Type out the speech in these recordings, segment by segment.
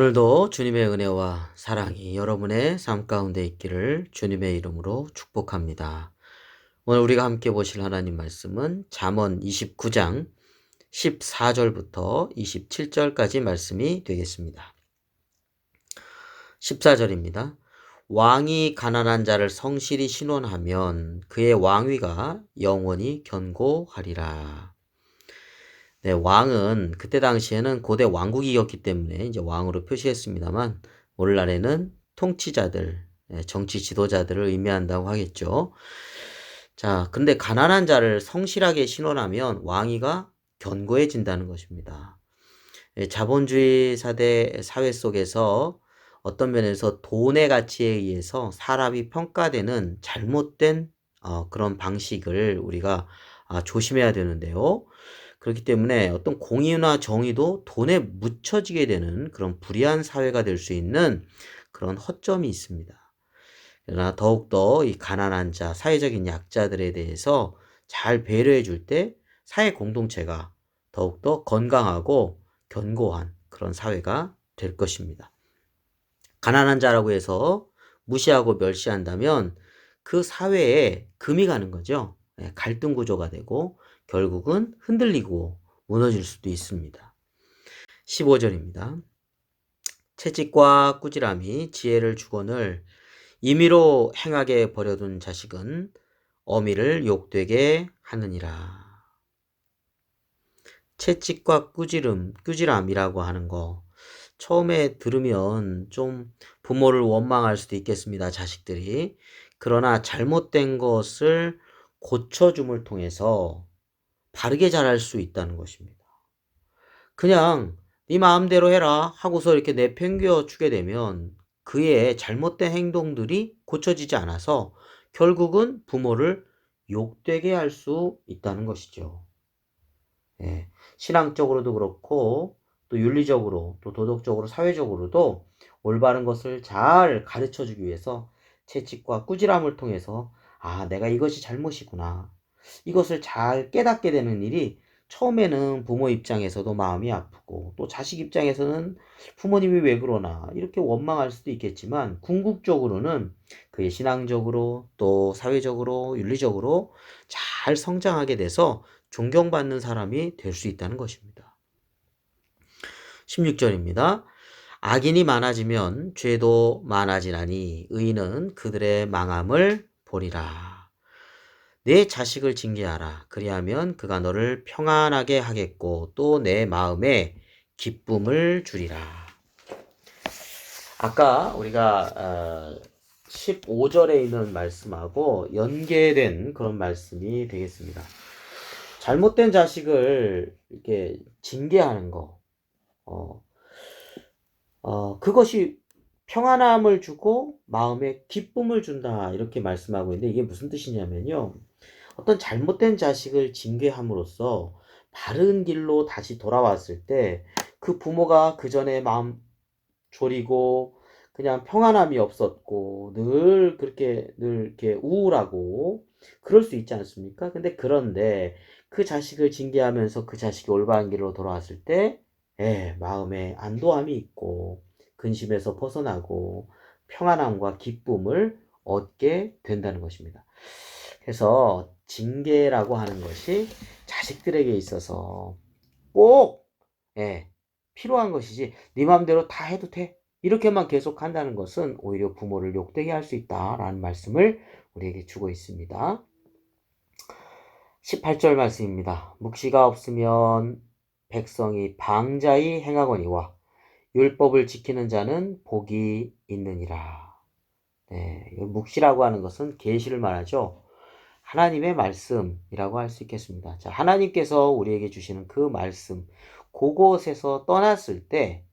오늘도 주님의 은혜와 사랑이 여러분의 삶 가운데 있기를 주님의 이름으로 축복합니다. 오늘 우리가 함께 보실 하나님 말씀은 잠언 29장 14절부터 27절까지 말씀이 되겠습니다. 14절입니다. 왕이 가난한 자를 성실히 신원하면 그의 왕위가 영원히 견고하리라. 네, 왕은 그때 당시에는 고대 왕국이었기 때문에 이제 왕으로 표시했습니다만 오늘날에는 통치자들, 정치 지도자들을 의미한다고 하겠죠. 자, 근데 가난한 자를 성실하게 신원하면 왕위가 견고해진다는 것입니다. 자본주의 사회 속에서 어떤 면에서 돈의 가치에 의해서 사람이 평가되는 잘못된 그런 방식을 우리가 조심해야 되는데요. 그렇기 때문에 어떤 공의나 정의도 돈에 묻혀지게 되는 그런 불의한 사회가 될 수 있는 그런 허점이 있습니다. 그러나 더욱더 이 가난한 자, 사회적인 약자들에 대해서 잘 배려해 줄 때 사회 공동체가 더욱더 건강하고 견고한 그런 사회가 될 것입니다. 가난한 자라고 해서 무시하고 멸시한다면 그 사회에 금이 가는 거죠. 갈등 구조가 되고 결국은 흔들리고 무너질 수도 있습니다. 15절입니다. 채찍과 꾸지람이 지혜를 주거늘 임의로 행하게 버려둔 자식은 어미를 욕되게 하느니라. 채찍과 꾸지람이라고 하는 거 처음에 들으면 좀 부모를 원망할 수도 있겠습니다. 자식들이. 그러나 잘못된 것을 고쳐줌을 통해서 바르게 자랄 수 있다는 것입니다. 그냥 네 마음대로 해라 하고서 이렇게 내팽겨 주게 되면 그의 잘못된 행동들이 고쳐지지 않아서 결국은 부모를 욕되게 할 수 있다는 것이죠. 예, 신앙적으로도 그렇고 또 윤리적으로 또 도덕적으로 사회적으로도 올바른 것을 잘 가르쳐 주기 위해서 채찍과 꾸지람을 통해서 내가 이것이 잘못이구나. 이것을 잘 깨닫게 되는 일이 처음에는 부모 입장에서도 마음이 아프고 또 자식 입장에서는 부모님이 왜 그러나 이렇게 원망할 수도 있겠지만 궁극적으로는 그의 신앙적으로 또 사회적으로 윤리적으로 잘 성장하게 돼서 존경받는 사람이 될 수 있다는 것입니다. 16절입니다. 악인이 많아지면 죄도 많아지나니 의인은 그들의 망함을 보리라. 내 자식을 징계하라. 그리하면 그가 너를 평안하게 하겠고 또 내 마음에 기쁨을 주리라. 아까 우리가 15절에 있는 말씀하고 연계된 그런 말씀이 되겠습니다. 잘못된 자식을 이렇게 징계하는 거, 그것이 평안함을 주고 마음에 기쁨을 준다 이렇게 말씀하고 있는데 이게 무슨 뜻이냐면요. 어떤 잘못된 자식을 징계함으로써 바른 길로 다시 돌아왔을 때 그 부모가 그 전에 마음 졸이고 그냥 평안함이 없었고 늘 이렇게 우울하고 그럴 수 있지 않습니까? 그런데 그 자식을 징계하면서 그 자식이 올바른 길로 돌아왔을 때 마음에 안도함이 있고 근심에서 벗어나고 평안함과 기쁨을 얻게 된다는 것입니다. 그래서 징계라고 하는 것이 자식들에게 있어서 꼭 필요한 것이지 네 마음대로 다 해도 돼 이렇게만 계속 한다는 것은 오히려 부모를 욕되게 할 수 있다라는 말씀을 우리에게 주고 있습니다. 18절 말씀입니다. 묵시가 없으면 백성이 방자히 행하거니와 율법을 지키는 자는 복이 있느니라. 묵시라고 하는 것은 계시를 말하죠. 하나님의 말씀이라고 할 수 있겠습니다. 자, 하나님께서 우리에게 주시는 그 말씀, 그곳에서 떠났을 때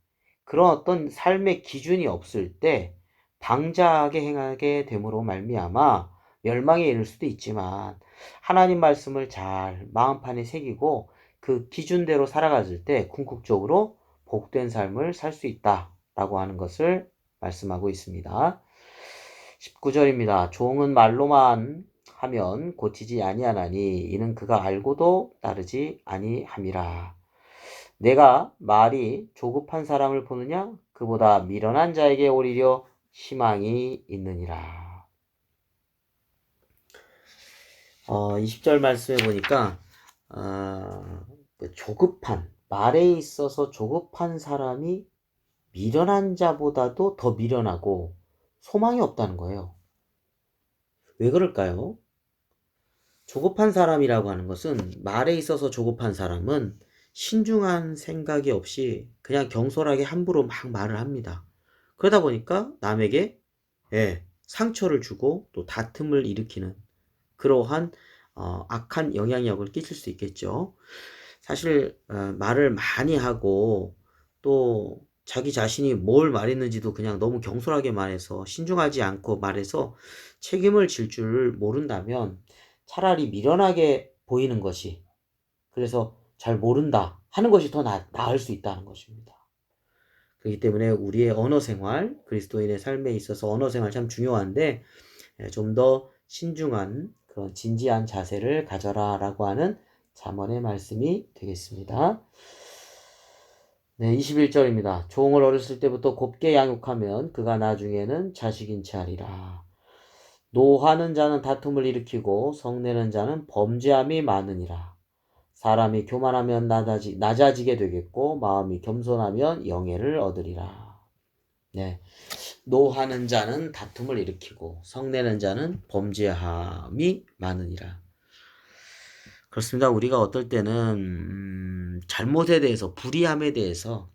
그런 어떤 삶의 기준이 없을 때 방자하게 행하게 됨으로 말미암아 멸망에 이를 수도 있지만 하나님 말씀을 잘 마음판에 새기고 그 기준대로 살아갔을 때 궁극적으로 복된 삶을 살 수 있다라고 하는 것을 말씀하고 있습니다. 19절입니다. 종은 말로만 하면 고치지 아니하나니 이는 그가 알고도 따르지 아니함이라. 내가 말이 조급한 사람을 보느냐? 그보다 미련한 자에게 오히려 희망이 있느니라. 20절 말씀해 보니까 조급한, 말에 있어서 조급한 사람이 미련한 자보다도 더 미련하고 소망이 없다는 거예요. 왜 그럴까요? 조급한 사람이라고 하는 것은, 말에 있어서 조급한 사람은 신중한 생각이 없이 그냥 경솔하게 함부로 막 말을 합니다. 그러다 보니까 남에게 상처를 주고 또 다툼을 일으키는 그러한 악한 영향력을 끼칠 수 있겠죠. 사실 말을 많이 하고 또 자기 자신이 뭘 말했는지도 그냥 너무 경솔하게 말해서 신중하지 않고 말해서 책임을 질 줄 모른다면 차라리 미련하게 보이는 것이, 그래서 잘 모른다 하는 것이 더 나을 수 있다는 것입니다. 그렇기 때문에 우리의 언어 생활, 그리스도인의 삶에 있어서 언어 생활 참 중요한데 좀 더 신중한 그런 진지한 자세를 가져라 라고 하는 잠언의 말씀이 되겠습니다. 네, 21절입니다. 종을 어렸을 때부터 곱게 양육하면 그가 나중에는 자식인 채 하리라. 노하는 자는 다툼을 일으키고 성내는 자는 범죄함이 많으니라. 사람이 교만하면 낮아지게 되겠고 마음이 겸손하면 영예를 얻으리라. 네, 노하는 자는 다툼을 일으키고 성내는 자는 범죄함이 많으니라. 그렇습니다. 우리가 어떨 때는 잘못에 대해서, 불의함에 대해서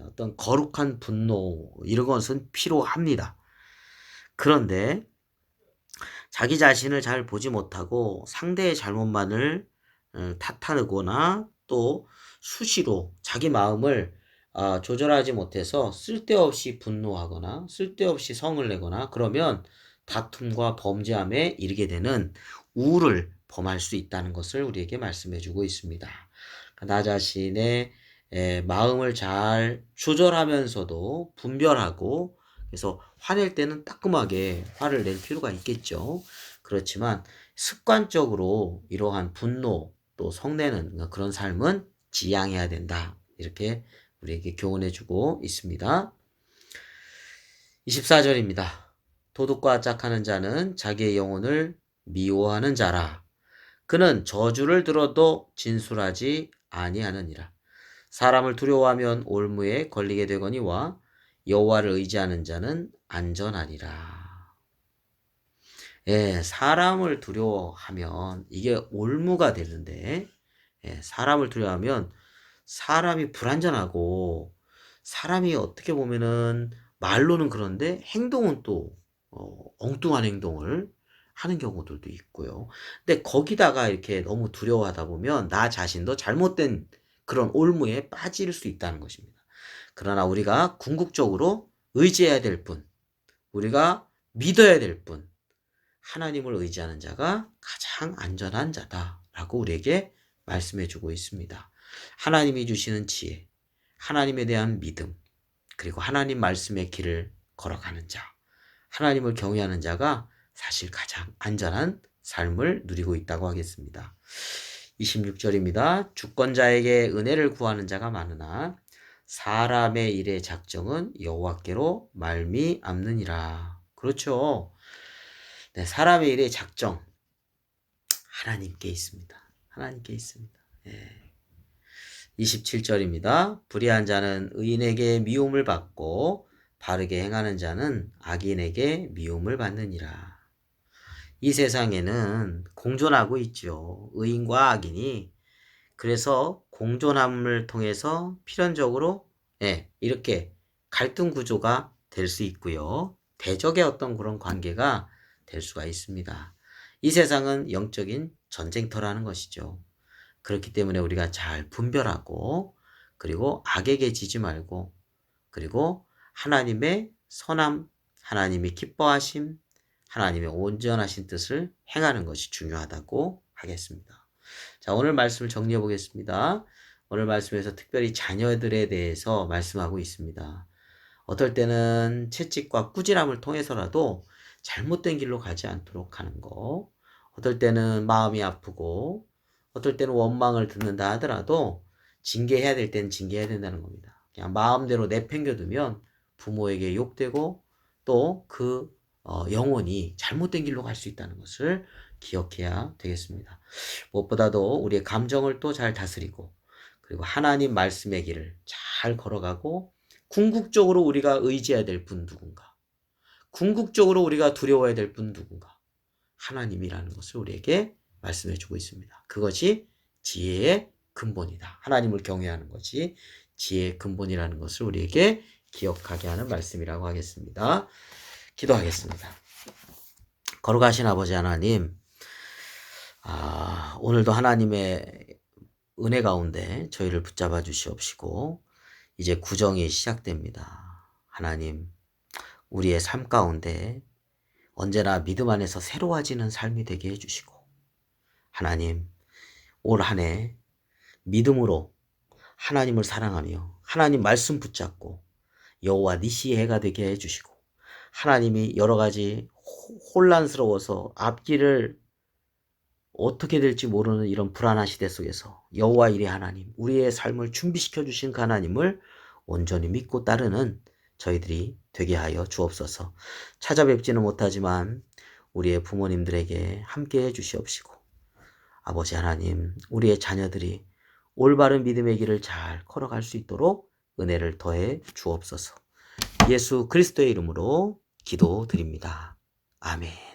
어떤 거룩한 분노 이런 것은 필요합니다. 그런데 자기 자신을 잘 보지 못하고 상대의 잘못만을 탓하거나 또 수시로 자기 마음을 조절하지 못해서 쓸데없이 분노하거나 쓸데없이 성을 내거나 그러면 다툼과 범죄함에 이르게 되는 우를 범할 수 있다는 것을 우리에게 말씀해 주고 있습니다. 나 자신의 마음을 잘 조절하면서도 분별하고, 그래서 화낼 때는 따끔하게 화를 낼 필요가 있겠죠. 그렇지만 습관적으로 이러한 분노 또 성내는 그런 삶은 지양해야 된다. 이렇게 우리에게 교훈해 주고 있습니다. 24절입니다. 도둑과 짝하는 자는 자기의 영혼을 미워하는 자라. 그는 저주를 들어도 진술하지 아니하느니라. 사람을 두려워하면 올무에 걸리게 되거니와 여호와를 의지하는 자는 안전하리라. 사람을 두려워하면 이게 올무가 되는데, 사람을 두려워하면 사람이 불안전하고, 사람이 어떻게 보면은 말로는 그런데 행동은 또 엉뚱한 행동을 하는 경우들도 있고요. 근데 거기다가 이렇게 너무 두려워하다 보면 나 자신도 잘못된 그런 올무에 빠질 수 있다는 것입니다. 그러나 우리가 궁극적으로 의지해야 될 분, 우리가 믿어야 될 분, 하나님을 의지하는 자가 가장 안전한 자다라고 우리에게 말씀해 주고 있습니다. 하나님이 주시는 지혜, 하나님에 대한 믿음, 그리고 하나님 말씀의 길을 걸어가는 자, 하나님을 경외하는 자가 사실 가장 안전한 삶을 누리고 있다고 하겠습니다. 26절입니다. 주권자에게 은혜를 구하는 자가 많으나 사람의 일의 작정은 여호와께로 말미암느니라. 그렇죠. 네, 사람의 일의 작정 하나님께 있습니다. 하나님께 있습니다. 27절입니다. 불의한 자는 의인에게 미움을 받고 바르게 행하는 자는 악인에게 미움을 받느니라. 이 세상에는 공존하고 있죠. 의인과 악인이. 그래서 공존함을 통해서 필연적으로 이렇게 갈등 구조가 될 수 있고요. 대적의 어떤 그런 관계가 될 수가 있습니다. 이 세상은 영적인 전쟁터라는 것이죠. 그렇기 때문에 우리가 잘 분별하고, 그리고 악에게 지지 말고, 그리고 하나님의 선함, 하나님의 기뻐하심, 하나님의 온전하신 뜻을 행하는 것이 중요하다고 하겠습니다. 자, 오늘 말씀을 정리해 보겠습니다. 오늘 말씀에서 특별히 자녀들에 대해서 말씀하고 있습니다. 어떨 때는 채찍과 꾸지람을 통해서라도 잘못된 길로 가지 않도록 하는 거, 어떨 때는 마음이 아프고, 어떨 때는 원망을 듣는다 하더라도 징계해야 될 때는 징계해야 된다는 겁니다. 그냥 마음대로 내팽겨두면 부모에게 욕되고 또 그 영혼이 잘못된 길로 갈 수 있다는 것을 기억해야 되겠습니다. 무엇보다도 우리의 감정을 또 잘 다스리고 그리고 하나님 말씀의 길을 잘 걸어가고 궁극적으로 우리가 의지해야 될 분 누군가, 궁극적으로 우리가 두려워해야 될 분 누군가, 하나님이라는 것을 우리에게 말씀해 주고 있습니다. 그것이 지혜의 근본이다. 하나님을 경외하는 것이 지혜의 근본이라는 것을 우리에게 기억하게 하는 말씀이라고 하겠습니다. 기도하겠습니다. 거룩하신 아버지 하나님, 오늘도 하나님의 은혜 가운데 저희를 붙잡아 주시옵시고 이제 구정이 시작됩니다. 하나님, 우리의 삶 가운데 언제나 믿음 안에서 새로워지는 삶이 되게 해주시고 하나님, 올 한 해 믿음으로 하나님을 사랑하며 하나님 말씀 붙잡고 여호와 니시의 해가 되게 해주시고 하나님이 여러 가지 혼란스러워서 앞길을 어떻게 될지 모르는 이런 불안한 시대 속에서 여호와 이레 하나님, 우리의 삶을 준비시켜 주신 그 하나님을 온전히 믿고 따르는 저희들이 되게 하여 주옵소서. 찾아뵙지는 못하지만 우리의 부모님들에게 함께 해 주시옵시고 아버지 하나님, 우리의 자녀들이 올바른 믿음의 길을 잘 걸어갈 수 있도록 은혜를 더해 주옵소서. 예수 그리스도의 이름으로 기도드립니다. 아멘.